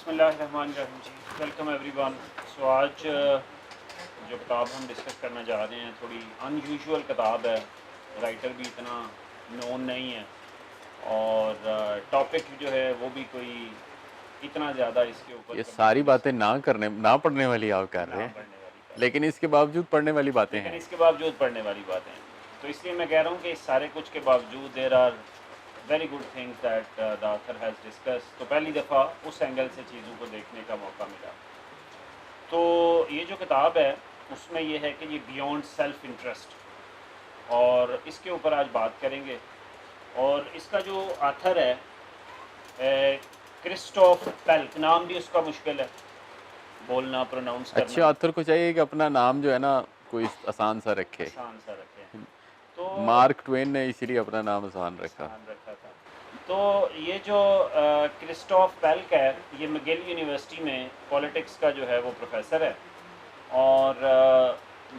बिस्मिल्लाहिर्रहमानिर्रहीम जी, welcome everyone. सो आज जो किताब हम डिस्कस करना चाह रहे हैं थोड़ी अनयूजुअल किताब है। राइटर भी इतना नोन नहीं है और टॉपिक जो है वो भी कोई इतना ज़्यादा इसके ऊपर ये कभी सारी बातें ना पढ़ने वाली आप कर ना रहे हैं, पढ़ने वाली बात, लेकिन इसके बावजूद पढ़ने वाली बातें लेकिन हैं। इसके बावजूद पढ़ने वाली बातें हैं। तो इसलिए मैं कह रहा हूँ कि इस सारे कुछ के बावजूद there are very good things that the author has discuss. तो पहली दफ़ा उस एंगल से चीज़ों को देखने का मौका मिला। तो ये जो किताब है उसमें ये है कि ये बियॉन्ड सेल्फ इंटरेस्ट, और इसके ऊपर आज बात करेंगे। और इसका जो ऑथर है क्रिस्टोफ पेल्क, नाम भी उसका मुश्किल है बोलना, प्रोनाउंस अच्छे करना, ऑथर को चाहिए कि अपना नाम जो है ना कोई आसान सा रखे। आसान सा रखें। तो मार्क ट्वेन ने इसीलिए अपना नाम आसान रखा। आसान रखा था। तो ये जो क्रिस्टोफ पेल्क है, ये McGill यूनिवर्सिटी में पॉलिटिक्स का जो है वो प्रोफेसर है। और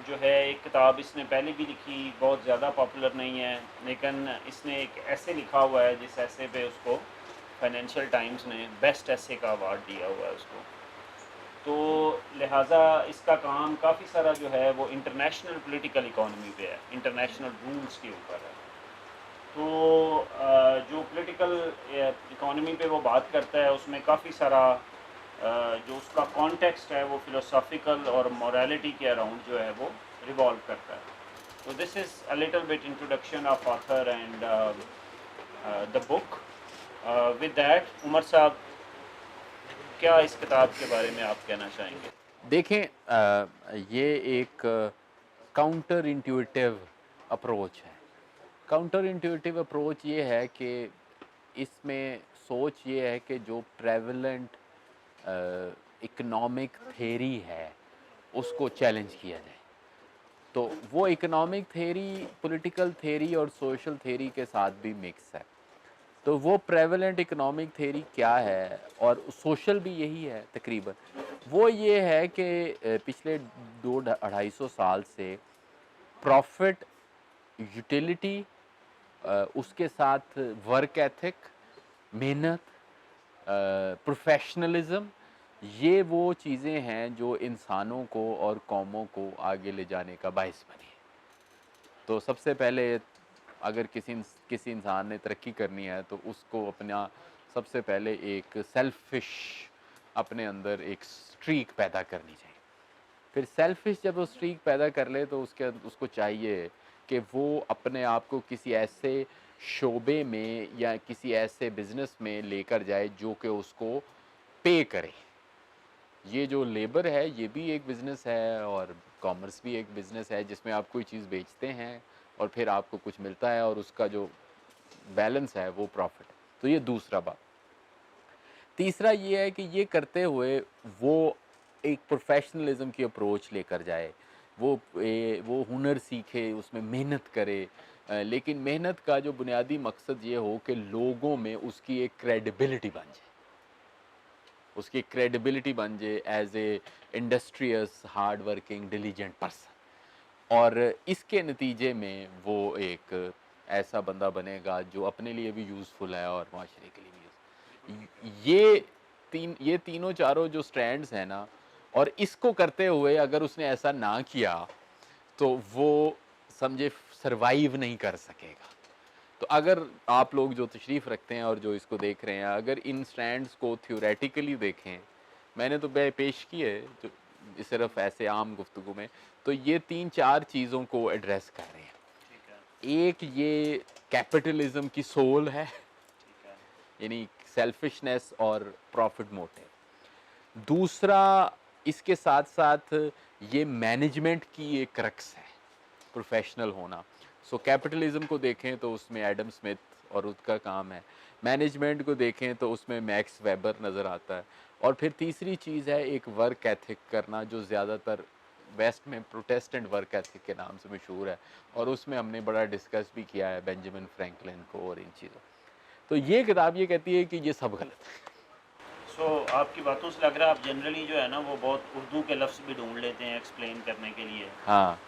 जो है एक किताब इसने पहले भी लिखी, बहुत ज़्यादा पॉपुलर नहीं है, लेकिन इसने एक ऐसे लिखा हुआ है जिस ऐसे पे उसको फाइनेंशियल टाइम्स ने बेस्ट ऐसे का अवार्ड दिया हुआ है उसको। तो लिहाजा इसका काम काफ़ी सारा जो है वो इंटरनेशनल पॉलिटिकल इकोनॉमी पे है, इंटरनेशनल रूल्स के ऊपर है। तो जो पॉलिटिकल इकोनॉमी पे वो बात करता है उसमें काफ़ी सारा जो उसका कॉन्टेक्स्ट है वो फिलोसॉफिकल और मोरालिटी के अराउंड जो है वो रिवॉल्व करता है। तो this is a little bit introduction of author and the book. With that Umar साहब, क्या इस किताब के बारे में आप कहना चाहेंगे? देखें, ये एक काउंटर इंट्यूटिव अप्रोच है। काउंटर इंट्यूटिव अप्रोच ये है कि इसमें सोच ये है कि जो प्रेवलेंट इकोनॉमिक थेरी है उसको चैलेंज किया जाए। तो वो इकोनॉमिक थेरी पॉलिटिकल थेरी और सोशल थेरी के साथ भी मिक्स है। तो वो प्रेवलेंट इकोनॉमिक थेरी क्या है, और सोशल भी यही है तकरीबन। वो ये है कि पिछले 2-250 साल से प्रॉफिट, यूटिलिटी, उसके साथ वर्क एथिक, मेहनत, प्रोफेशनलिज्म, ये वो चीज़ें हैं जो इंसानों को और कौमों को आगे ले जाने का बायस बनी है। तो सबसे पहले अगर किसी इंसान ने तरक्की करनी है तो उसको अपना सबसे पहले एक सेल्फिश अपने अंदर एक स्ट्रीक पैदा करनी चाहिए। फिर सेल्फिश जब वो स्ट्रीक पैदा कर ले तो उसको चाहिए कि वो अपने आप को किसी ऐसे शोबे में या किसी ऐसे बिज़नेस में लेकर जाए जो कि उसको पे करे। ये जो लेबर है ये भी एक बिज़नेस है और कॉमर्स भी एक बिज़नेस है जिसमें आप कोई चीज़ बेचते हैं और फिर आपको कुछ मिलता है और उसका जो बैलेंस है वो प्रॉफिट है। तो ये दूसरा बात। तीसरा ये है कि ये करते हुए वो एक प्रोफेशनलिज्म की अप्रोच लेकर जाए। वो हुनर सीखे, उसमें मेहनत करे, लेकिन मेहनत का जो बुनियादी मकसद ये हो कि लोगों में उसकी एक क्रेडिबिलिटी बन जाए, उसकी क्रेडिबिलिटी बन जाए as a industrious, hard working, diligent person. और इसके नतीजे में वो एक ऐसा बंदा बनेगा जो अपने लिए भी यूज़फुल है और माशरे के लिए भी ये तीनों चारों जो स्ट्रैंड्स हैं ना, और इसको करते हुए अगर उसने ऐसा ना किया तो वो समझे सर्वाइव नहीं कर सकेगा। तो अगर आप लोग जो तशरीफ़ रखते हैं और जो इसको देख रहे हैं, अगर इन स्ट्रैंड्स को थ्योरेटिकली देखें, मैंने तो पेश की है जो सिर्फ ऐसे आम गुफ्तगू में, तो ये 3-4 चीज़ों को एड्रेस कर रहे हैं। ठीक है। एक ये कैपिटलिज्म की सोल है, ठीक है। यानी सेल्फिशनेस और प्रॉफिट मोटिव। दूसरा, इसके साथ साथ ये मैनेजमेंट की एक क्रक्स है, प्रोफेशनल होना। सो कैपिटलिज्म को देखें तो उसमें एडम स्मिथ और उसका काम है। मैनेजमेंट को देखें तो उसमें मैक्स वेबर नज़र आता है। और फिर तीसरी चीज़ है एक वर्क एथिक करना, जो ज़्यादातर वेस्ट में प्रोटेस्टेंट वर्क एथिक के नाम से मशहूर है, और उसमें हमने बड़ा डिस्कस भी किया है बेंजामिन फ्रैंकलिन को और इन चीज़ों। तो ये किताब ये कहती है कि ये सब गलत है। सो आपकी बातों से लग रहा है आप जनरली जो है ना वो बहुत उर्दू के लफ्ज़ भी ढूंढ लेते हैं एक्सप्लेन करने के लिए। हाँ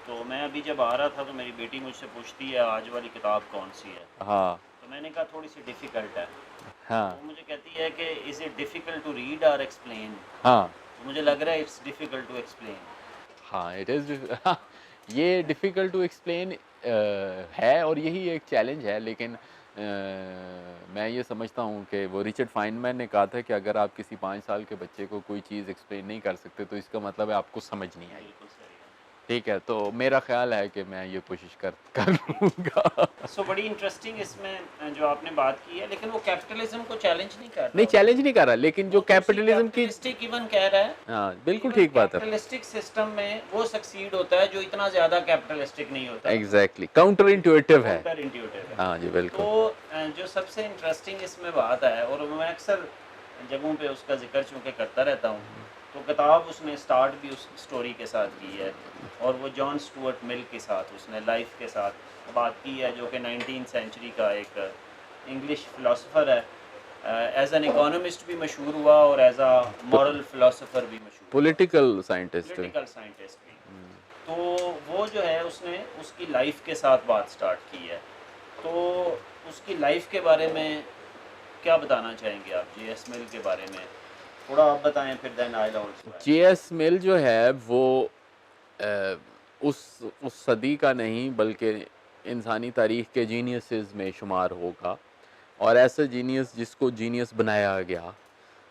तो मैं अभी जब आ रहा था तो मेरी बेटी मुझसे पूछती है आज वाली किताब कौन सी है। हाँ। तो मैंने कहा थोड़ी सी डिफ़िकल्ट है। हाँ वो मुझे कहती है कि is it difficult to read और एक्सप्लेन। हाँ मुझे लग रहा है इट्स डिफ़िकल्ट टू एक्सप्लेन। हाँ, इट इज़ ये डिफ़िकल्ट टू एक्सप्लेन है, और यही एक चैलेंज है, लेकिन मैं ये समझता हूँ कि वो रिचर्ड फाइनमैन ने कहा था कि अगर आप किसी 5 साल के बच्चे को कोई चीज़ एक्सप्लेन नहीं कर सकते, तो इसका मतलब है आपको समझ नहीं आई। बिल्कुल सही है। ठीक है, तो मेरा ख़्याल है कि मैं ये कोशिश कर लूँगा। सो बड़ी इंटरेस्टिंग इसमें जो आपने बात की है, लेकिन वो कैपिटलिज्म को चैलेंज नहीं कर नहीं, रहा चैलेंज नहीं कर रहा, लेकिन जो वो तो उसी कैपिटलिज़्म की, कैपिटलिस्टिक इवन कह रहा है हाँ, कि बिल्कुल इवन ठीक बात है। कैपिटलिस्टिक सिस्टम में वो सक्सीड होता है जो इतना ज़्यादा कैपिटलिस्टिक नहीं होता, एग्ज़ैक्टली, काउंटर इंट्यूटिव है। काउंटर इंट्यूटिव है। हाँ जी, तो बिल्कुल। जो सबसे इंटरेस्टिंग इसमें बात है, और मैं अक्सर जगहों पे उसका जिक्र चूँकि करता रहता हूँ, तो किताब उसने स्टार्ट भी उस स्टोरी के साथ की है, और वो जॉन स्टुअर्ट मिल के साथ उसने लाइफ के साथ बात की है, जो कि 19th सेंचुरी का एक इंग्लिश फ़िलासफ़र है। एज़ एन इकोनॉमिस्ट भी मशहूर हुआ और एज़ अ मॉरल फ़िलासफ़र भी मशहूर हुआ, पॉलिटिकल साइंटिस्ट है। पॉलिटिकल साइंटिस्ट भी। तो वो जो है उसने उसकी लाइफ के साथ बात स्टार्ट की है। तो उसकी लाइफ के बारे में क्या बताना चाहेंगे आप, जेएस मिल के बारे में? थोड़ा आप बताएं, फिर then I will also add. JS Mill जो है वो अ, उस सदी का नहीं, बल्कि इंसानी तारीख के जीनियसेस में शुमार होगा, और ऐसा जीनियस जिसको जीनियस बनाया गया,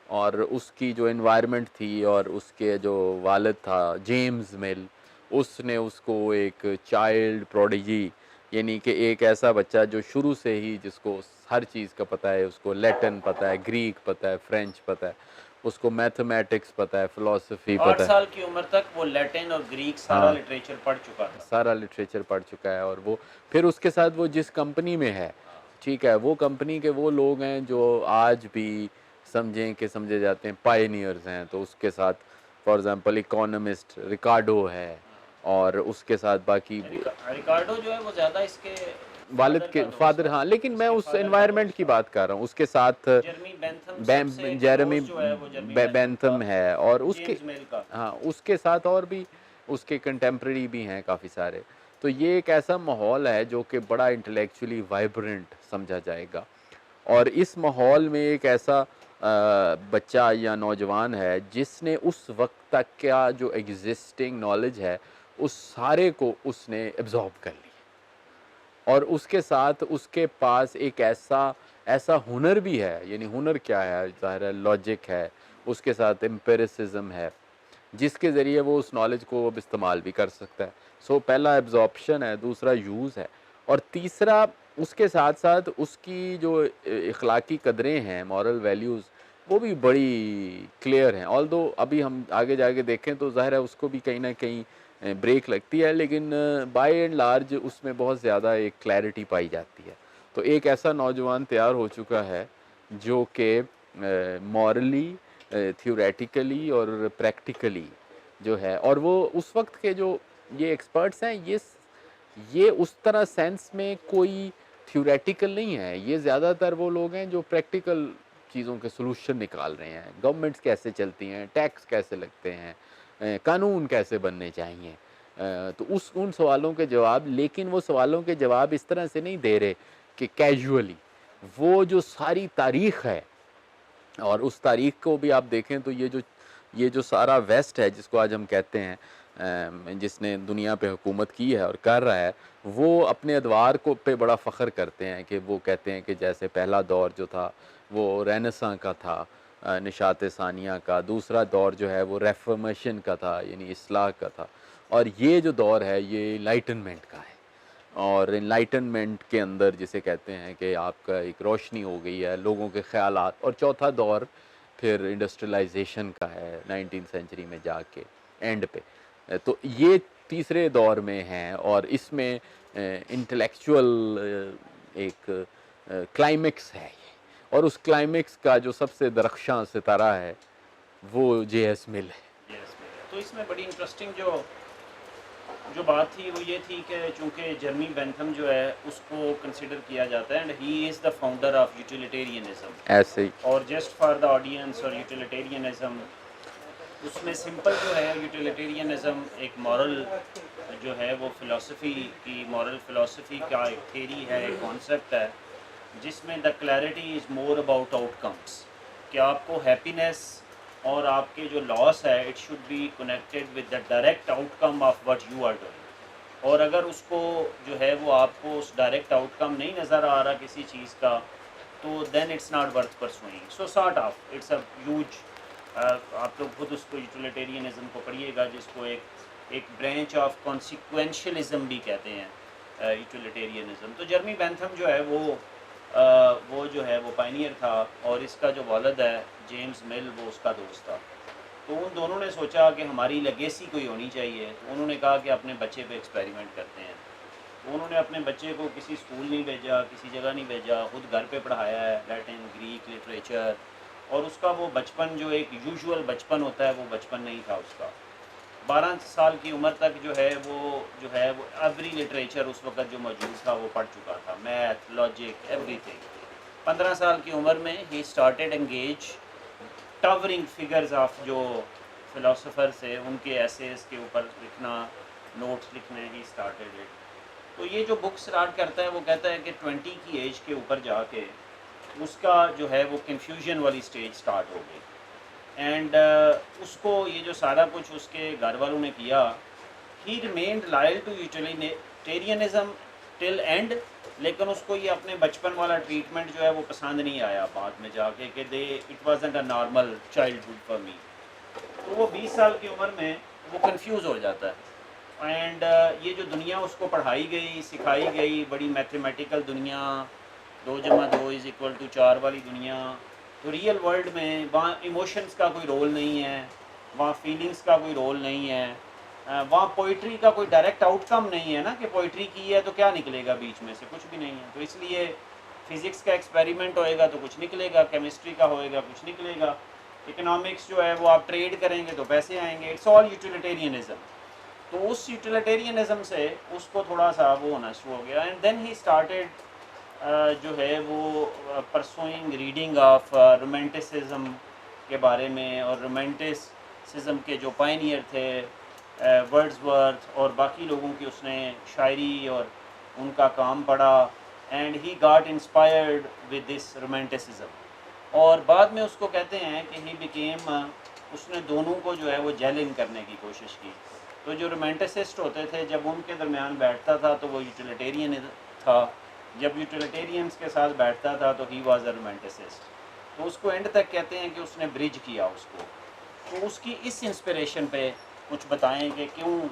और उसकी जो एनवायरनमेंट थी और उसके जो वालिद था जेम्स मिल, उसने उसको एक चाइल्ड प्रोडिजी, यानी कि एक ऐसा बच्चा जो शुरू से ही जिसको हर चीज़ का पता है, उसको लैटिन पता है, ग्रीक पता है, फ्रेंच पता है, उसको मैथमेटिक्स पता है, फ़िलासफ़ी 8 पता है। साल की उम्र तक वो लैटिन और ग्रीक सारा हाँ, लिटरेचर पढ़ चुका था। सारा लिटरेचर पढ़ चुका है, और वो फिर उसके साथ वो जिस कंपनी में है, ठीक है, वो कंपनी के वो लोग हैं जो आज भी समझें कि समझे जाते हैं पायनियर्स हैं, तो उसके साथ फॉर एग्ज़ाम्पल इकोनॉमिस्ट रिकार्डो है, और उसके साथ बाकी रिकार्डो जो है वो ज़्यादा इसके वालिद फादर के का दोस्त फादर, था, हाँ, लेकिन मैं इसके उस फादर का एनवायरनमेंट दोस्त की था। बात कर रहा हूँ, उसके साथ जर्मी बेंथम सबसे जेरेमी क्लोज जो है वो जर्मी बेंथम बेंथम था, है, और उसके, जेम्स मिल का। हाँ, उसके साथ और भी उसके कंटेम्प्रेरी भी हैं काफ़ी सारे। तो ये एक ऐसा माहौल है जो कि बड़ा इंटेलेक्चुअली वाइब्रेंट समझा जाएगा, और इस माहौल में एक ऐसा बच्चा या नौजवान है जिसने उस वक्त तक का जो एग्जिस्टिंग नॉलेज है उस सारे को उसने एब्जॉर्ब कर लिया, और उसके साथ उसके पास एक ऐसा ऐसा हुनर भी है, यानी हुनर क्या है, ज़ाहिर है लॉजिक है, उसके साथ एम्पिरिसिज्म है, जिसके ज़रिए वो उस नॉलेज को अब इस्तेमाल भी कर सकता है। सो पहला एब्जॉर्प्शन है, दूसरा यूज़ है, और तीसरा उसके साथ साथ उसकी जो इखलाकी कदरें हैं, मॉरल वैल्यूज़, वो भी बड़ी क्लियर हैं। ऑल्दो अभी हम आगे जाके देखें तो ज़ाहिर है उसको भी कहीं न कहीं ब्रेक लगती है, लेकिन बाय एंड लार्ज उसमें बहुत ज़्यादा एक क्लैरिटी पाई जाती है। तो एक ऐसा नौजवान तैयार हो चुका है जो कि मॉरली, थ्योरेटिकली और प्रैक्टिकली जो है, और वो उस वक्त के जो ये एक्सपर्ट्स हैं, ये उस तरह सेंस में कोई थ्योरेटिकल नहीं है, ये ज़्यादातर वो लोग हैं जो प्रैक्टिकल चीज़ों के सॉल्यूशन निकाल रहे हैं, गवर्नमेंट्स कैसे चलती हैं, टैक्स कैसे लगते हैं, कानून कैसे बनने चाहिए, तो उस उन सवालों के जवाब, लेकिन वो सवालों के जवाब इस तरह से नहीं दे रहे कि कैजुअली, वो जो सारी तारीख़ है, और उस तारीख़ को भी आप देखें तो ये जो सारा वेस्ट है जिसको आज हम कहते हैं, जिसने दुनिया पे हुकूमत की है और कर रहा है, वो अपने अदवार को पे बड़ा फ़ख्र करते हैं कि वो कहते हैं कि जैसे पहला दौर जो था वो रेनेसां का था, निशात सानिया का, दूसरा दौर जो है वो रेफॉर्मेशन का था, यानी इस्लाह का था, और ये जो दौर है ये इनलाइटनमेंट का है, और इनलाइटनमेंट के अंदर जिसे कहते हैं कि आपका एक रोशनी हो गई है लोगों के ख़यालात, और चौथा दौर फिर इंडस्ट्रियलाइजेशन का है 19th सेंचुरी में जाके एंड पे। तो ये तीसरे दौर में हैं, और इसमें इंटेलेक्चुअल एक क्लाइमेक्स है ये, और उस क्लाइमेक्स का जो सबसे दरख्शां सितारा है वो जेएस मिल है। यस। तो इसमें बड़ी इंटरेस्टिंग जो जो बात थी वो ये थी कि चूँकि जर्मी बेंथम जो है उसको कंसिडर किया जाता है and he is the founder of utilitarianism. ऐसे ही और जस्ट फॉर द ऑडियंस, और यूटिलिटेरियनिज्म उसमें सिंपल जो है, यूटिलिटेरियनिज्म एक मॉरल जो है वो फ़िलासफ़ी की, मॉरल फ़िलासफ़ी का एक थ्योरी है, एक कॉन्सेप्ट है, जिसमें the clarity is more about outcomes, कि आपको हैप्पीनेस और आपके जो लॉस है it should be connected with the direct outcome of what you are doing. और अगर उसको जो है वो आपको उस डायरेक्ट आउटकम नहीं नज़र आ रहा किसी चीज़ का, तो then it's not worth pursuing. So sort of it's a huge, आप लोग खुद उसको यूटिलिटेरियनिज्म को पढ़िएगा, जिसको एक ब्रांच ऑफ कॉन्सिक्वेंशलिज्म भी कहते हैं, यूटिलिटेरियनिज्म। तो जर्मी बेंथम जो है वो जो है वो पायनियर था, और इसका जो वालिद है जेम्स मिल, वो उसका दोस्त था। तो उन दोनों ने सोचा कि हमारी लेगेसी कोई होनी चाहिए, तो उन्होंने कहा कि अपने बच्चे पे एक्सपेरिमेंट करते हैं। तो उन्होंने अपने बच्चे को किसी स्कूल नहीं भेजा, किसी जगह नहीं भेजा, खुद घर पे पढ़ाया है लैटिन, ग्रीक, लिटरेचर। और उसका वो बचपन जो एक यूजुअल बचपन होता है वो बचपन नहीं था उसका। 12 साल की उम्र तक जो है वो एवरी लिटरेचर उस वक्त जो मौजूद था वो पढ़ चुका था, मैथ, लॉजिक, एवरीथिंग। 15 साल की उम्र में he started engage towering figures of जो फिलोसोफर से उनके एसेस के ऊपर लिखना, नोट्स लिखने, ही स्टार्टेड इट। तो ये जो बुक स्टार्ट करता है वो कहता है कि 20 की एज के ऊपर जाके उसका जो है वो कन्फ्यूजन वाली स्टेज स्टार्ट हो गई। एंड उसको ये जो सारा कुछ उसके घर वालों ने किया, he remained loyal to utilitarianism till end. लेकिन उसको ये अपने बचपन वाला ट्रीटमेंट जो है वो पसंद नहीं आया बाद में जाके, कि they it wasn't a normal childhood for me. तो वो 20 साल की उम्र में वो कंफ्यूज हो जाता है। एंड ये जो दुनिया उसको पढ़ाई गई, सिखाई गई, बड़ी मैथमेटिकल दुनिया, 2 + 2 = 4 वाली दुनिया, तो रियल वर्ल्ड में वहाँ इमोशंस का कोई रोल नहीं है, वहाँ फीलिंग्स का कोई रोल नहीं है, वहाँ पोइट्री का कोई डायरेक्ट आउटकम नहीं है ना, कि पोइट्री की है तो क्या निकलेगा बीच में से, कुछ भी नहीं है। तो इसलिए फिज़िक्स का एक्सपेरिमेंट होएगा तो कुछ निकलेगा, केमिस्ट्री का होएगा कुछ निकलेगा, इकोनॉमिक्स जो है वो आप ट्रेड करेंगे तो पैसे आएंगे। It's all utilitarianism. तो उस यूटिलिटेरियनिज्म से उसको थोड़ा सा वो होना शुरू हो गया। एंड देन ही स्टार्टेड जो है वो परसुइंग रीडिंग ऑफ रोमांटिसिज्म के बारे में, और रोमांटिसिज्म के जो पायनियर थे वर्ड्सवर्थ और बाकी लोगों की उसने शायरी और उनका काम पढ़ा। And he got inspired with this romanticism. और बाद में उसको कहते हैं कि ही बिकेम, उसने दोनों को जो है वो जेलिंग करने की कोशिश की। तो जो रोमांटिसिस्ट होते थे जब उनके दरमियान बैठता था तो वो यूटिलिटेरियन था, जब यूटिलिटेरियंस के साथ बैठता था तो ही वाज अ रोमांटिसिस्ट। तो उसको एंड तक कहते हैं कि उसने ब्रिज किया उसको। तो उसकी इस इंस्पिरेशन पे कुछ बताएं कि क्यों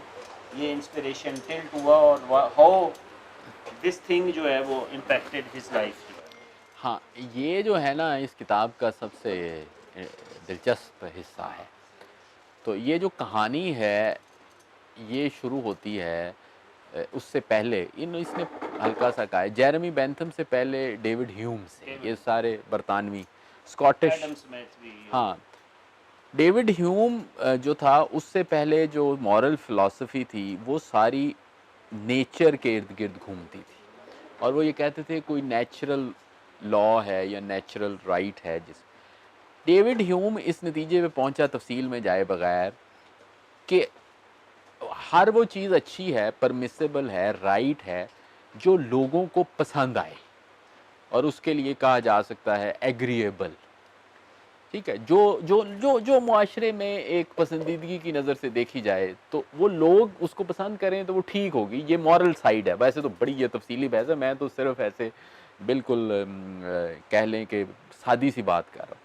ये इंस्पिरेशन टिल्ट हुआ, और हाउ दिस थिंग जो है वो इम्पैक्टेड हिज लाइफ। हाँ, ये जो है ना इस किताब का सबसे दिलचस्प हिस्सा है। तो ये जो कहानी है ये शुरू होती है उससे पहले इसने हल्का सा कहा है, जेरेमी बेंथम से पहले डेविड ह्यूम से, ये सारे बरतानवी स्कॉटिश। एडम स्मिथ भी। हाँ, डेविड ह्यूम जो था उससे पहले जो मॉरल फिलॉसफी थी वो सारी नेचर के इर्द गिर्द घूमती थी, और वो ये कहते थे कोई नेचुरल लॉ है या नेचुरल राइट है। जिस डेविड ह्यूम इस नतीजे पे पहुंचा, तफसील में जाए बगैर, कि हर वो चीज़ अच्छी है, परमिसेबल है, राइट है, जो लोगों को पसंद आए, और उसके लिए कहा जा सकता है एग्रीएबल। ठीक है, जो जो जो जो मुआशरे में एक पसंदीदगी की नज़र से देखी जाए तो वो लोग उसको पसंद करें तो वो ठीक होगी। ये मॉरल साइड है। वैसे तो बड़ी ये तफसीली बहस है, मैं तो सिर्फ ऐसे बिल्कुल कह लें कि सादी सी बात कर रहा हूँ।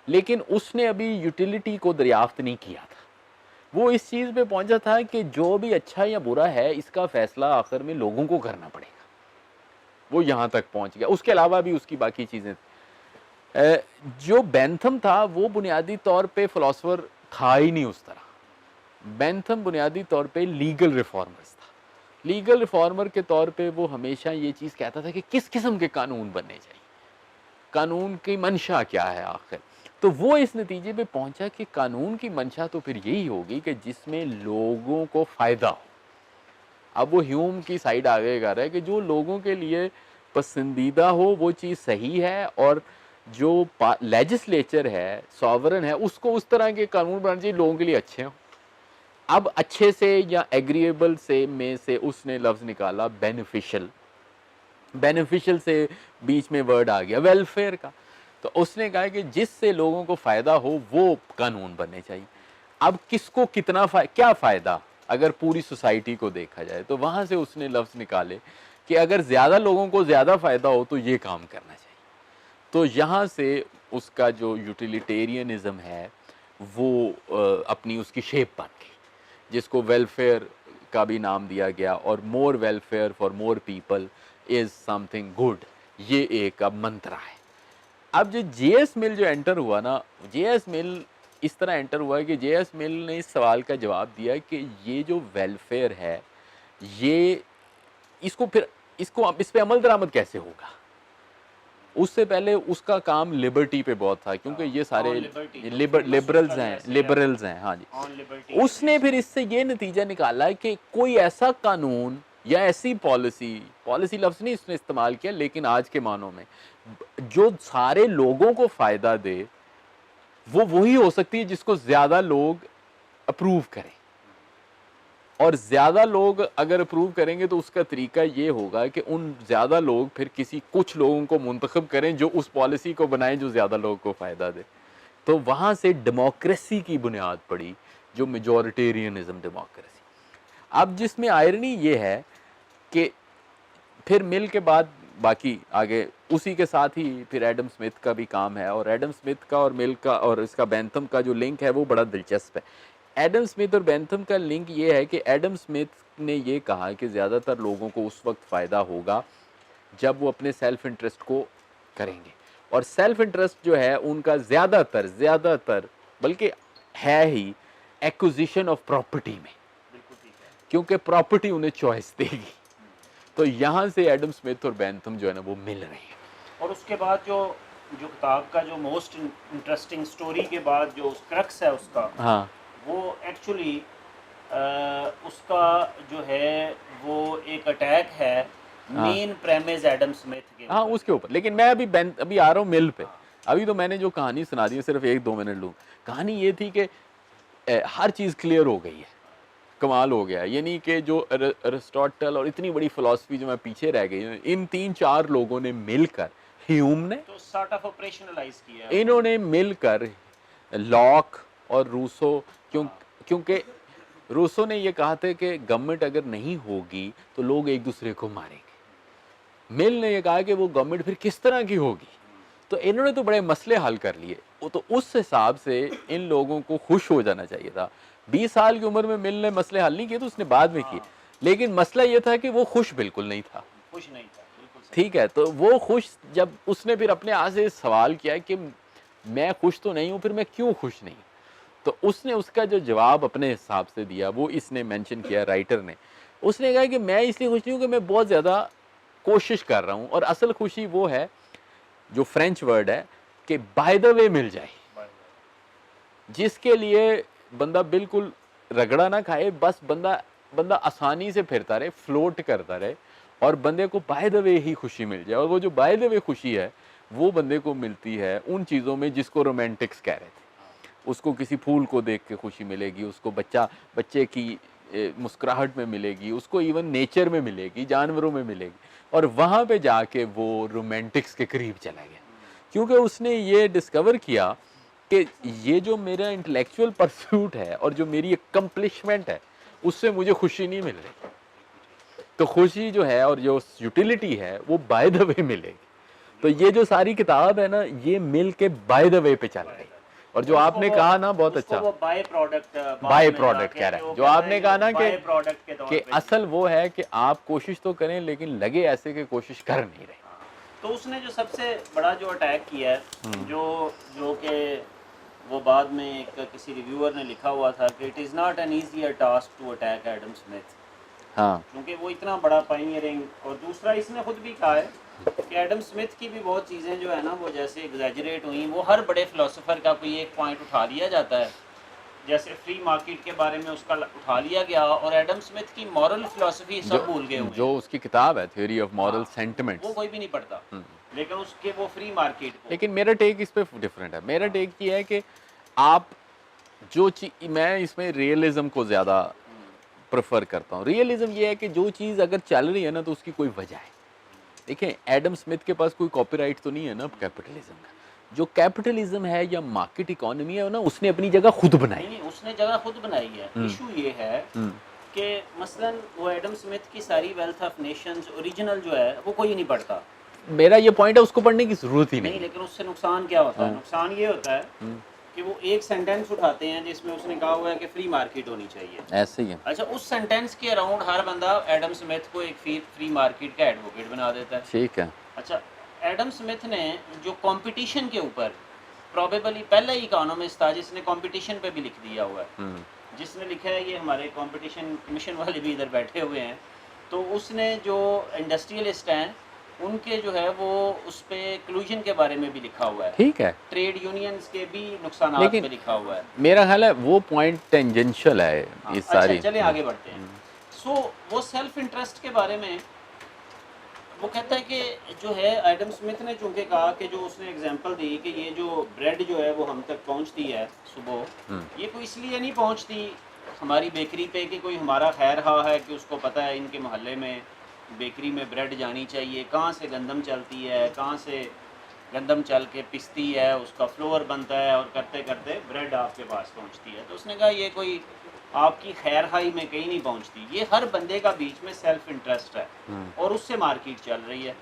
लेकिन उसने अभी यूटिलिटी को दरियाफ्त नहीं किया था। वो इस चीज़ पे पहुंचा था कि जो भी अच्छा या बुरा है इसका फैसला आखिर में लोगों को करना पड़ेगा। वो यहाँ तक पहुंच गया। उसके अलावा भी उसकी बाकी चीज़ें, जो बेंथम था वो बुनियादी तौर पे फिलोसोफर था ही नहीं उस तरह। बेंथम बुनियादी तौर पे लीगल रिफॉर्मर्स था। लीगल रिफॉर्मर के तौर पे वो हमेशा ये चीज़ कहता था कि किस किस्म के कानून बनने चाहिए, कानून की मंशा क्या है आखिर। तो वो इस नतीजे पे पहुंचा कि कानून की मंशा तो फिर यही होगी कि जिसमें लोगों को फ़ायदा हो। अब वो ह्यूम की साइड आगे कर रहा है कि जो लोगों के लिए पसंदीदा हो वो चीज़ सही है, और जो लेजिस्लेचर है, सॉवरन है, उसको उस तरह के कानून बनाने चाहिए लोगों के लिए अच्छे हों। अब अच्छे से या एग्रीएबल से में से उसने लफ्ज़ निकाला बेनिफिशियल। बेनिफिशियल से बीच में वर्ड आ गया वेलफेयर का। तो उसने कहा कि जिससे लोगों को फ़ायदा हो वो कानून बनने चाहिए। अब किसको कितना क्या फ़ायदा अगर पूरी सोसाइटी को देखा जाए, तो वहाँ से उसने लफ्ज़ निकाले कि अगर ज़्यादा लोगों को ज़्यादा फ़ायदा हो तो ये काम करना चाहिए। तो यहाँ से उसका जो यूटिलिटेरियनिज़म है वो अपनी उसकी शेप बन गई, जिसको वेलफेयर का भी नाम दिया गया, और more welfare for more people is something good, ये एक अब मंत्रा है। अब जो जेएस मिल जो एंटर हुआ ना, जेएस मिल इस तरह एंटर हुआ है कि जेएस मिल ने इस सवाल का जवाब दिया कि ये जो वेलफेयर है, ये इसको फिर इसको इस पे अमल दरामद कैसे होगा। उससे पहले उसका काम लिबर्टी पे बहुत था, क्योंकि ये सारे लिबरल्स हैं। हाँ जी। उसने फिर इससे ये नतीजा निकाला कि कोई ऐसा कानून या ऐसी पॉलिसी लफ्ज़ नहीं इसने इस्तेमाल किया, लेकिन आज के मानों में जो सारे लोगों को फ़ायदा दे, वो वही हो सकती है जिसको ज़्यादा लोग अप्रूव करें। और ज़्यादा लोग अगर अप्रूव करेंगे तो उसका तरीका ये होगा कि उन ज़्यादा लोग फिर कुछ लोगों को मुंतखब करें जो उस पॉलिसी को बनाएं जो ज़्यादा लोगों को फ़ायदा दे। तो वहाँ से डेमोक्रेसी की बुनियाद पड़ी, जो मेजॉरिटेरियनिज्म डेमोक्रेसी। अब जिसमें आयरनी ये है कि फिर मिल के बाद बाकी आगे उसी के साथ ही फिर एडम स्मिथ का भी काम है, और एडम स्मिथ का और मिल का और इसका बेंथम का जो लिंक है वो बड़ा दिलचस्प है। एडम स्मिथ और बेंथम का लिंक ये है कि एडम स्मिथ ने ये कहा कि ज़्यादातर लोगों को उस वक्त फ़ायदा होगा जब वो अपने सेल्फ इंटरेस्ट को करेंगे, और सेल्फ इंटरेस्ट जो है उनका ज़्यादातर बल्कि है ही एक्विजिशन ऑफ प्रॉपर्टी में, क्योंकि प्रॉपर्टी उन्हें चॉइस देगी। तो यहाँ से एडम स्मिथ और बेंथम जो है ना वो मिल रहे हैं। और उसके बाद जो किताब का जो मोस्ट इंटरेस्टिंग स्टोरी के बाद जो क्रक्स है उसका, हाँ, वो एक्चुअली उसका जो है वो एक अटैक है मेन प्रेमिस एडम स्मिथ के हाँ उसके ऊपर। लेकिन मैं अभी आ रहा हूँ मिल पे। अभी तो मैंने जो कहानी सुना दी है सिर्फ 1-2 मिनट लूँ। कहानी ये थी कि हर चीज़ क्लियर हो गई है, कमाल हो गया। यानी कि जो अरिस्टोटल और इतनी बड़ी फ़िलॉसफी जो मैं पीछे रह गई हूँ, इन 3-4 लोगों ने मिलकर, ह्यूम ने तो सॉर्ट ऑफ ऑपरेशनलाइज किया, इन्होंने मिलकर लॉक और रूसो, क्योंकि रूसो ने ये कहा था कि गवर्नमेंट अगर नहीं होगी तो लोग एक दूसरे को मारेंगे। मिल ने ये कहा कि वो गवर्नमेंट फिर किस तरह की होगी। तो इन्होंने तो बड़े मसले हल कर लिए। वो तो उस हिसाब से इन लोगों को खुश हो जाना चाहिए था। 20 साल की उम्र में मिल ने मसले हल नहीं किए, तो उसने बाद में किए। लेकिन मसला ये था कि वो खुश बिल्कुल नहीं था। खुश नहीं था, बिल्कुल ठीक है, तो वो खुश, जब उसने फिर अपने आप से सवाल किया कि मैं खुश तो नहीं हूँ, फिर मैं क्यों खुश नहीं, तो उसने उसका जो जवाब अपने हिसाब से दिया वो इसने मेंशन किया, राइटर ने। उसने कहा कि मैं इसलिए खुश नहीं हूँ कि मैं बहुत ज़्यादा कोशिश कर रहा हूँ, और असल खुशी वो है जो फ्रेंच वर्ड है कि बाय द वे मिल जाए, जिसके लिए बंदा बिल्कुल रगड़ा ना खाए, बस बंदा आसानी से फिरता रहे, फ्लोट करता रहे, और बंदे को बाय द वे ही खुशी मिल जाए। और वो जो बाय द वे खुशी है वो बंदे को मिलती है उन चीज़ों में जिसको रोमांटिक्स कह रहे थे। उसको किसी फूल को देख के खुशी मिलेगी, उसको बच्चे की मुस्कुराहट में मिलेगी, उसको इवन नेचर में मिलेगी, जानवरों में मिलेगी, और वहाँ पे जाके वो रोमांटिक्स के करीब चला गया, क्योंकि उसने ये डिस्कवर किया कि ये जो मेरा इंटेलेक्चुअल परस्यूट है और जो मेरी अकम्पलिशमेंट है उससे मुझे खुशी नहीं मिल रही। तो खुशी जो है और जो यूटिलिटी है वो बाय द वे मिलेगी। तो ये जो सारी किताब है ना, ये मिल के बाय द वे पे चल रही। और जो आपने कहा ना बहुत अच्छा, बाय प्रोडक्ट कह रहा है, जो आपने कहा ना कि असल वो है कि आप कोशिश तो करें लेकिन लगे ऐसे कि कोशिश कर नहीं रहे। तो उसने जो सबसे बड़ा जो अटैक किया है, जो कि वो बाद में एक किसी रिव्यूअर ने लिखा हुआ था कि it is not an easier task to attack Adam Smith. हाँ, क्योंकि वो इतना बड़ा पायनियरिंग, और दूसरा इसने खुद भी कहा है कि एडम स्मिथ की भी बहुत चीज़ें जो है ना वो जैसे एग्जैजरेट हुई, वो हर बड़े फिलोसोफर का कोई एक पॉइंट उठा लिया जाता है, जैसे फ्री मार्केट के बारे में उसका उठा लिया गया, और एडम स्मिथ की मॉरल फिलोसफी सब भूल गए हुए। जो उसकी किताब है थ्योरी ऑफ मॉरल सेंटिमेंट्स, वो कोई भी नहीं पढ़ता, लेकिन उसके वो फ्री मार्केट को। लेकिन मेरा टेक इस पे डिफरेंट है। मेरा टेक ये है कि आप जो चीज, मैं इसमें रियलिज्म को ज़्यादा प्रेफर करता हूँ। रियलिज्म ये है कि जो चीज़ अगर चल रही है ना तो उसकी कोई वजह है। देखिए एडम स्मिथ के पास कोई कॉपीराइट तो नहीं है ना कैपिटलिज्म का। जो कैपिटलिज्म है या मार्केट इकोनॉमी है ना, उसने अपनी जगह खुद बनाई। नहीं, उसने जगह खुद बनाई है। इशू ये है हम्म, कि मसलन वो एडम स्मिथ की सारी वेल्थ ऑफ नेशंस ओरिजिनल जो है वो कोई नहीं पढ़ता। मेरा ये पॉइंट है, उसको पढ़ने की जरूरत ही नहीं, नहीं। लेकिन उससे नुकसान क्या होता है? हाँ। नुकसान ये होता है कि वो एक सेंटेंस उठाते हैं जिसमें उसने कहा हुआ है कि फ्री मार्केट होनी चाहिए। ऐसे ही है। अच्छा, उस सेंटेंस के अराउंड हर बंदा एडम स्मिथ को एक फ्री मार्केट का एडवोकेट बना देता है। ठीक है। अच्छा, एडम स्मिथ ने जो कंपटीशन के ऊपर प्रॉबेबली पहला ही इकोनॉमिस्ट था जिसने कंपटीशन पे भी लिख दिया हुआ है। जिसने लिखा है, ये हमारे कंपटीशन कमीशन वाले भी इधर बैठे हुए हैं, तो उसने जो इंडस्ट्रियलिस्ट हैं उनके जो है वो उस पे क्लूजन के बारे में भी लिखा हुआ है। ठीक है। ट्रेड यूनियंस के भी नुकसानात लेकिन पे लिखा हुआ है। मेरा ख्याल है वो पॉइंट टेंजेंशियल है हाँ, ये सारी। अच्छा, चले आगे बढ़ते हैं। सो वो सेल्फ इंटरेस्ट के बारे में वो कहता है कि जो है एडम स्मिथ ने चूंकि कहा कि जो उसने एग्जांपल दी कि ये जो ब्रेड जो है वो हम तक पहुंचती है सुबह, ये कोई इसलिए नहीं पहुंचती हमारी बेकरी पे कि कोई हमारा खैर हाँ है कि उसको पता है इनके मोहल्ले में बेकरी में ब्रेड जानी चाहिए, कहाँ से गंदम चलती है, कहाँ से गंदम चल के पिसती है, उसका फ्लोर बनता है और करते करते ब्रेड आपके पास पहुंचती है। तो उसने कहा ये कोई आपकी खैर खाई में कहीं नहीं पहुंचती, ये हर बंदे का बीच में सेल्फ इंटरेस्ट है और उससे मार्केट चल रही है।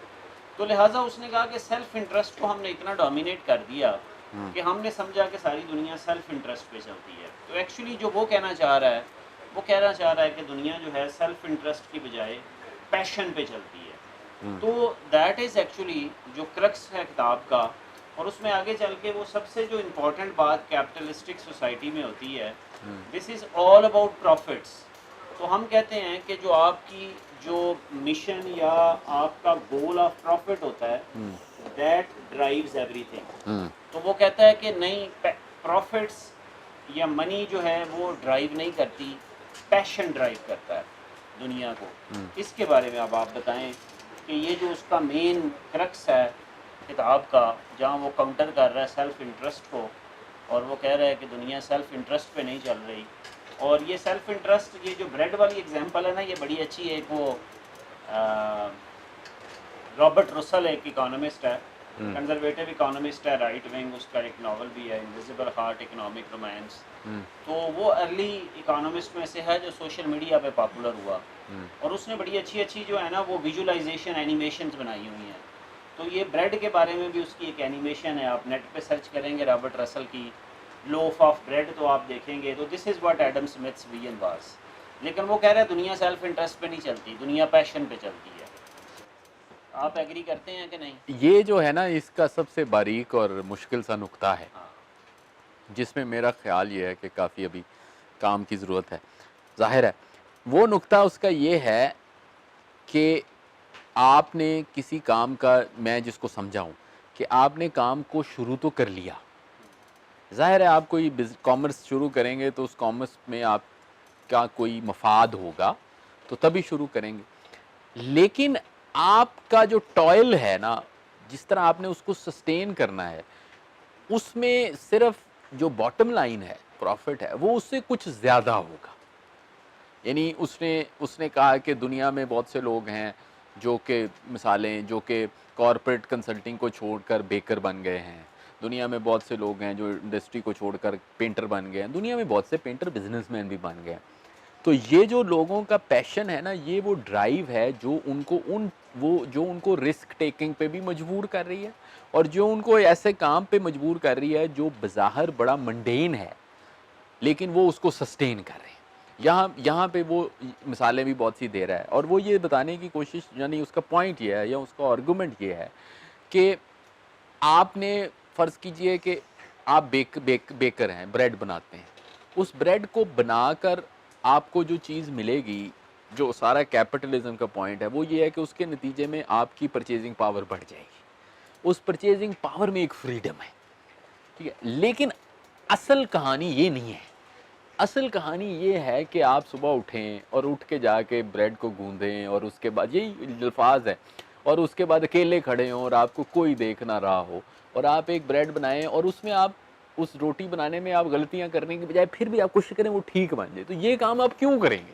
तो लिहाजा उसने कहा कि सेल्फ इंटरेस्ट को हमने इतना डोमिनेट कर दिया कि हमने समझा कि सारी दुनिया सेल्फ इंटरेस्ट पे चलती है। तो एक्चुअली जो वो कहना चाह रहा है, वो कहना चाह रहा है कि दुनिया जो है सेल्फ इंटरेस्ट की बजाय पैशन पे चलती है। तो दैट इज़ एक्चुअली जो क्रक्स है किताब का। और उसमें आगे चल के वो सबसे जो इम्पोर्टेंट बात कैपिटलिस्टिक सोसाइटी में होती है, this is all about profits. तो हम कहते हैं कि जो आपकी जो मिशन या आपका गोल ऑफ प्रॉफिट होता है, दैट ड्राइव्स एवरीथिंग। तो वो कहता है कि नहीं, प्रॉफिट्स या मनी जो है वो ड्राइव नहीं करती, पैशन ड्राइव करता है दुनिया को। इसके बारे में अब आप बताएं कि ये जो उसका मेन क्रक्स है किताब का, जहाँ वो काउंटर कर रहा है सेल्फ इंटरेस्ट को, और वो कह रहा है कि दुनिया सेल्फ इंटरेस्ट पे नहीं चल रही। और ये सेल्फ इंटरेस्ट, ये जो ब्रेड वाली एग्जांपल है ना, ये बड़ी अच्छी है। एक वो रॉबर्ट रसल एक इकोनॉमिस्ट है, कंजर्वेटिव इकोनॉमिस्ट है, राइट विंग, उसका एक नावल भी है इनविजिबल हार्ट इकोनॉमिक रोमांस। तो वो अर्ली इकोनॉमिस्ट में से है जो सोशल मीडिया पे पॉपुलर हुआ, और उसने बड़ी अच्छी अच्छी जो है ना वो विजुअलाइजेशन एनिमेशंस बनाई हुई हैं। तो ये ब्रेड के बारे में भी उसकी एक एनिमेशन है, आप नेट पे सर्च करेंगे रॉबर्ट रसल की लोफ ऑफ ब्रेड तो आप देखेंगे। तो this is what Adam Smiths vision was. लेकिन वो कह रहे हैं दुनिया सेल्फ इंटरेस्ट पे नहीं चलती, दुनिया पैशन पे चलती है। आप एग्री करते हैं कि नहीं? ये जो है ना, इसका सबसे बारीक और मुश्किल सा नुक्ता है, जिसमें मेरा ख्याल ये है कि काफ़ी अभी काम की ज़रूरत है। ज़ाहिर है वो नुक्ता उसका ये है कि आपने किसी काम का, मैं जिसको समझाऊँ कि आपने काम को शुरू तो कर लिया। ज़ाहिर है आप कोई कॉमर्स शुरू करेंगे तो उस कॉमर्स में आपका कोई मफाद होगा तो तभी शुरू करेंगे। लेकिन आपका जो टॉयल है ना, जिस तरह आपने उसको सस्टेन करना है, उसमें सिर्फ जो बॉटम लाइन है, प्रॉफिट है, वो उससे कुछ ज़्यादा होगा। यानी उसने कहा कि दुनिया में बहुत से लोग हैं जो कि मिसालें जो कि कॉरपोरेट कंसल्टिंग को छोड़कर बेकर बन गए हैं, दुनिया में बहुत से लोग हैं जो इंडस्ट्री को छोड़कर पेंटर बन गए हैं, दुनिया में बहुत से पेंटर बिजनेसमैन भी बन गए हैं। तो ये जो लोगों का पैशन है ना, ये वो ड्राइव है जो उनको रिस्क टेकिंग पे भी मजबूर कर रही है, और जो उनको ऐसे काम पे मजबूर कर रही है जो बज़ाहिर बड़ा मंडेन है, लेकिन वो उसको सस्टेन कर रहे हैं। यहाँ पे वो मिसालें भी बहुत सी दे रहा है, और वो ये बताने की कोशिश, यानी उसका पॉइंट ये है या उसका आर्गूमेंट ये है कि आपने फ़र्ज़ कीजिए कि आप बेकर हैं, ब्रेड बनाते हैं, उस ब्रेड को बनाकर आपको जो चीज़ मिलेगी, जो सारा कैपिटलिज्म का पॉइंट है, वो ये है कि उसके नतीजे में आपकी परचेजिंग पावर बढ़ जाएगी। उस परचेजिंग पावर में एक फ्रीडम है, ठीक है। लेकिन असल कहानी ये नहीं है। असल कहानी ये है कि आप सुबह उठें और उठ के जाके ब्रेड को गूंदें, और उसके बाद यही अल्फाज है, और उसके बाद अकेले खड़े हों और आपको कोई देख ना रहा हो, और आप एक ब्रेड बनाएं और उसमें आप उस रोटी बनाने में आप गलतियां करने की बजाय फिर भी आप कोशिश करें वो ठीक बन जाए। तो ये काम आप क्यों करेंगे?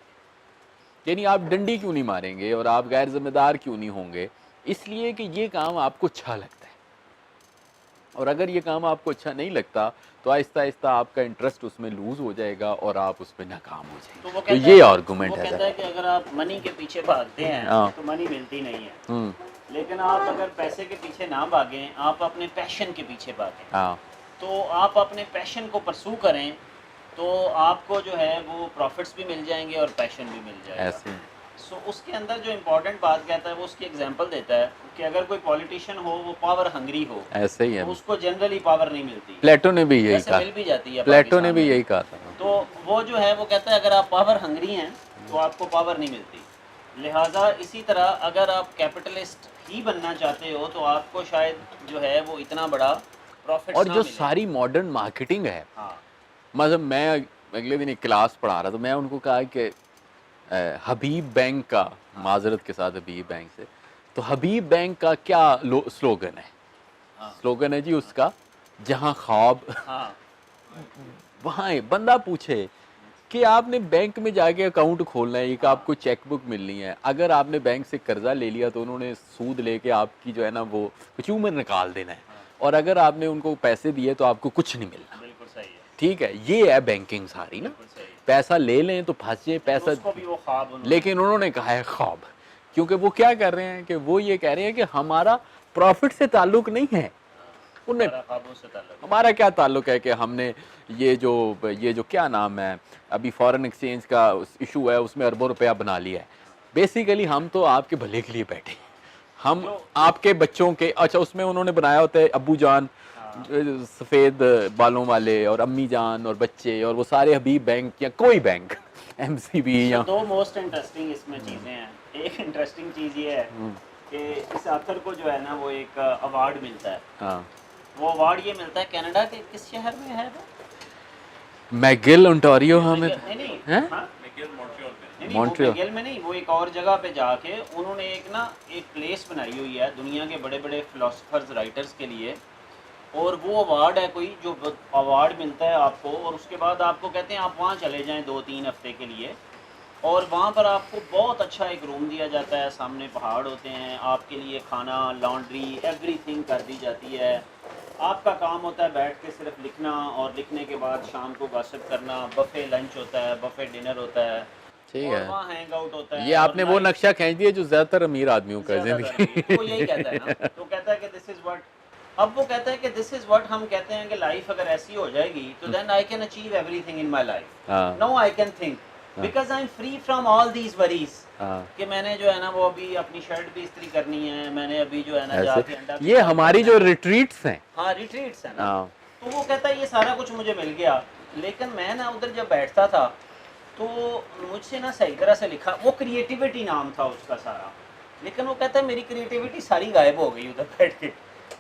यानी आप डंडी क्यों नहीं मारेंगे और आप गैर जिम्मेदार क्यों नहीं होंगे इसलिए कि ये काम आपको अच्छा लगता है, और अगर ये काम आपको अच्छा नहीं लगता तो आहिस्ता आहिस्ता आपका इंटरेस्ट उसमें लूज हो जाएगा और आप उसमें नाकाम हो जाएंगे। तो ये आर्गूमेंट है। वो कहता है कि अगर आप मनी के पीछे भागते हैं हाँ। तो मनी मिलती नहीं है, लेकिन आप अगर पैसे के पीछे ना भागें, आप अपने पैशन के पीछे भागें, हाँ, तो आप अपने पैशन को परसू करें, तो आपको जो है वो प्रॉफिट्स भी मिल जाएंगे और पैशन भी मिल जाएगा। ऐसे सो उसके अंदर जो इम्पोर्टेंट बात कहता है वो उसकी एग्जांपल देता है कि अगर कोई पॉलिटिशियन हो वो पावर हंग्री हो, ऐसे ही है। तो उसको जनरली पावर नहीं मिलती। प्लेटो ने भी यही कहा, मिल भी जाती है, प्लेटो ने भी यही कहा था। तो वो जो है वो कहता है अगर आप पावर हंग्री हैं तो आपको पावर नहीं मिलती। लिहाजा इसी तरह अगर आप कैपिटलिस्ट ही बनना चाहते हो तो आपको शायद जो है वो इतना बड़ा प्रॉफिट और जो सारी मॉडर्न मार्केटिंग है, हाँ। मतलब मैं अगले दिन एक क्लास पढ़ा रहा, तो मैं उनको कहा कि हबीब बैंक का, माजरत के साथ हबीब बैंक से, तो हबीब बैंक का क्या स्लोगन है? स्लोगन है जी उसका, जहां ख्वाब वहाँ बंदा पूछे कि आपने बैंक में जाके अकाउंट खोलना है, एक आपको चेकबुक मिलनी है, अगर आपने बैंक से कर्जा ले लिया तो उन्होंने सूद लेके आपकी जो है ना वो कंज्यूमर निकाल देना है, और अगर आपने उनको पैसे दिए तो आपको कुछ नहीं मिलना। बिल्कुल सही है। ठीक है, ये है बैंकिंग सारी ना, पैसा ले लें तो फंसे पैसा, उसको भी वो ख्वाब, लेकिन उन्होंने कहा है ख्वाब, क्योंकि वो क्या कर रहे हैं कि वो ये कह रहे हैं कि हमारा प्रॉफिट से ताल्लुक नहीं है, उन्हें हमारा क्या ताल्लुक है कि हमने ये जो क्या नाम है अभी फॉरेन एक्सचेंज का इशू है उसमें अरबों रुपया बना लिया है। बेसिकली हम तो आपके भले के लिए बैठे, हम आपके बच्चों के, अच्छा उसमें उन्होंने बनाया होता है अब्बू जान सफ़ेद बालों वाले और अम्मी जान और बच्चे, और वो सारे हबीब बैंक या कोई बैंक एमसीबी या दो मोस्ट इंटरेस्टिंग इसमें चीज़ें हैं। एक इंटरेस्टिंग चीज़ ये है कि इस आथर को जो है ना वो एक अवार्ड मिलता है। हाँ, वो अवार्ड ये मिलता है कनाडा के किस शहर में है वो? मैगिल ओंटारियो हमें नहीं हैं? मॉन्ट्रियल में नहीं, वो एक और जगह पे जाके उन्होंने एक प्लेस बनाई हुई है दुनिया के बड़े बड़े फिलोसफर्स राइटर्स के लिए, और वो अवार्ड है कोई जो अवार्ड मिलता है आपको, और उसके बाद आपको कहते हैं आप वहाँ चले जाएं 2-3 हफ्ते के लिए, और वहाँ पर आपको बहुत अच्छा एक रूम दिया जाता है, सामने पहाड़ होते हैं, आपके लिए खाना, लॉन्ड्री, एवरीथिंग कर दी जाती है। आपका काम होता है बैठ के सिर्फ लिखना, और लिखने के बाद शाम को गॉसिप करना, बफे लंच होता है, बफे डिनर होता है, ठीक है, वहाँ हैंग आउट होता है। ये आपने वो नक्शा खींच दिया जो ज्यादातर अमीर आदमियों का जिंदगी, वो यही कहता है ना, तो कहता है कि दिस इज व्हाट, अब वो कहता है कि दिस इज व्हाट, हम कहते हैं कि लाइफ अगर ऐसी हो जाएगी तो then I can achieve everything in my life, now I can think because I am free from all these worries, कि मैंने जो है ना वो अभी अपनी शर्ट भी इस्त्री करनी है, मैंने अभी जो है ना जाके अंडा, ये हमारी जो रिट्रीट्स हैं, हाँ रिट्रीट्स हैं ना, तो वो कहता है ये सारा कुछ मुझे मिल गया, लेकिन मैं ना उधर जब बैठता था तो मुझसे ना सही तरह से लिखा, वो क्रिएटिविटी नाम था उसका सारा, लेकिन वो कहता है मेरी क्रिएटिविटी सारी गायब हो गई उधर बैठ के,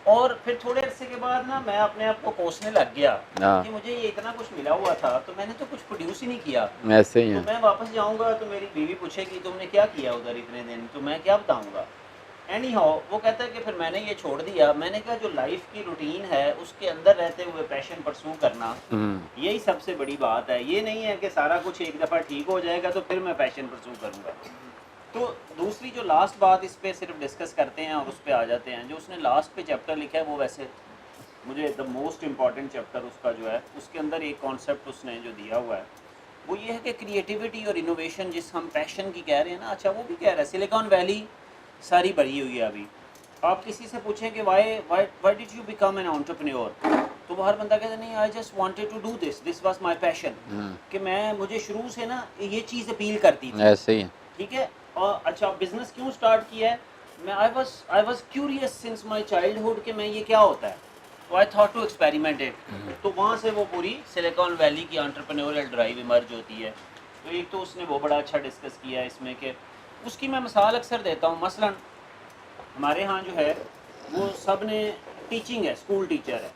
और फिर थोड़े अरसे के बाद ना मैं अपने आप को कोसने लग गया कि मुझे ये इतना कुछ मिला हुआ था तो मैंने तो कुछ प्रोड्यूस ही नहीं किया, ऐसे ही है। तो मैं वापस जाऊंगा तो मेरी बीवी पूछेगी तुमने क्या किया उधर इतने दिन, तो मैं क्या बताऊंगा। एनी हाउ वो कहता है कि फिर मैंने ये छोड़ दिया, मैंने कहा जो लाइफ की रूटीन है उसके अंदर रहते हुए पैशन परसू करना, यही सबसे बड़ी बात है। ये नहीं है कि सारा कुछ एक दफ़ा ठीक हो जाएगा तो फिर मैं पैशन परसू करूँगा। तो दूसरी जो लास्ट बात इस पर सिर्फ डिस्कस करते हैं और उस पर आ जाते हैं, जो उसने लास्ट पे चैप्टर लिखा है वो वैसे मुझे द मोस्ट इम्पॉर्टेंट चैप्टर उसका जो है, उसके अंदर एक कॉन्सेप्ट उसने जो दिया हुआ है वो ये है कि क्रिएटिविटी और इनोवेशन जिस हम पैशन की कह रहे हैं ना, अच्छा वो भी कह रहा है सिलिकॉन वैली सारी बढ़ी हुई है अभी। आप किसी से पूछें कि why did you become an entrepreneur, तो वो हर बंदा कहता नहीं I just wanted to do this was my passion, कि मुझे शुरू से ना ये चीज़ अपील करती थी। ऐसे ही ठीक है, और अच्छा बिजनेस क्यों स्टार्ट किया है, मैं I was curious since my childhood कि मैं ये क्या होता है, तो I thought to experiment it, तो वहाँ से वो पूरी सिलिकॉन वैली की एंटरप्रेन्योरियल ड्राइव इमर्ज होती है। तो एक तो उसने वो बड़ा अच्छा डिस्कस किया है इसमें, कि उसकी मैं मिसाल अक्सर देता हूँ, मसलन हमारे यहाँ जो है वो सब ने टीचिंग है, स्कूल टीचर है,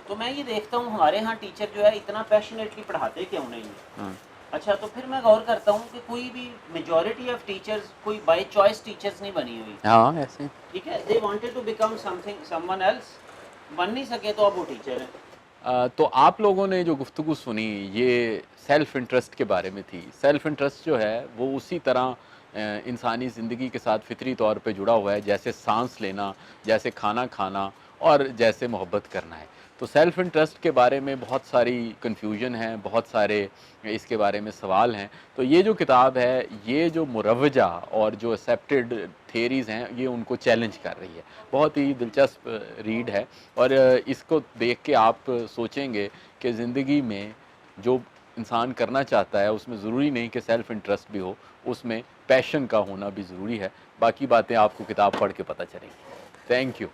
तो मैं ये देखता हूँ हमारे यहाँ टीचर जो है इतना पैशनेटली पढ़ाते क्यों नहीं है। अच्छा, तो फिर मैं गौर करता हूँ कि कोई भी मेजॉरिटी ऑफ टीचर्स कोई बाय चॉइस टीचर्स नहीं बनी हुई। हाँ ऐसे, ठीक है, they wanted to become something someone else, बन नहीं सके तो अब वो टीचर है। तो आप लोगों ने जो गुफ्तगू सुनी ये सेल्फ इंटरेस्ट के बारे में थी। सेल्फ इंटरेस्ट जो है वो उसी तरह इंसानी ज़िंदगी के साथ फ़ितरी तौर पे जुड़ा हुआ है, जैसे साँस लेना, जैसे खाना खाना और जैसे मोहब्बत करना है। तो सेल्फ़ इंटरेस्ट के बारे में बहुत सारी कन्फ्यूजन है, बहुत सारे इसके बारे में सवाल हैं। तो ये जो किताब है, ये जो मुरवजा और जो एक्सेप्टेड थियरीज़ हैं, ये उनको चैलेंज कर रही है। बहुत ही दिलचस्प रीड है और इसको देख के आप सोचेंगे कि ज़िंदगी में जो इंसान करना चाहता है, उसमें ज़रूरी नहीं कि सेल्फ़ इंटरेस्ट भी हो, उसमें पैशन का होना भी ज़रूरी है। बाकी बातें आपको किताब पढ़ के पता चलेंगी। Thank you.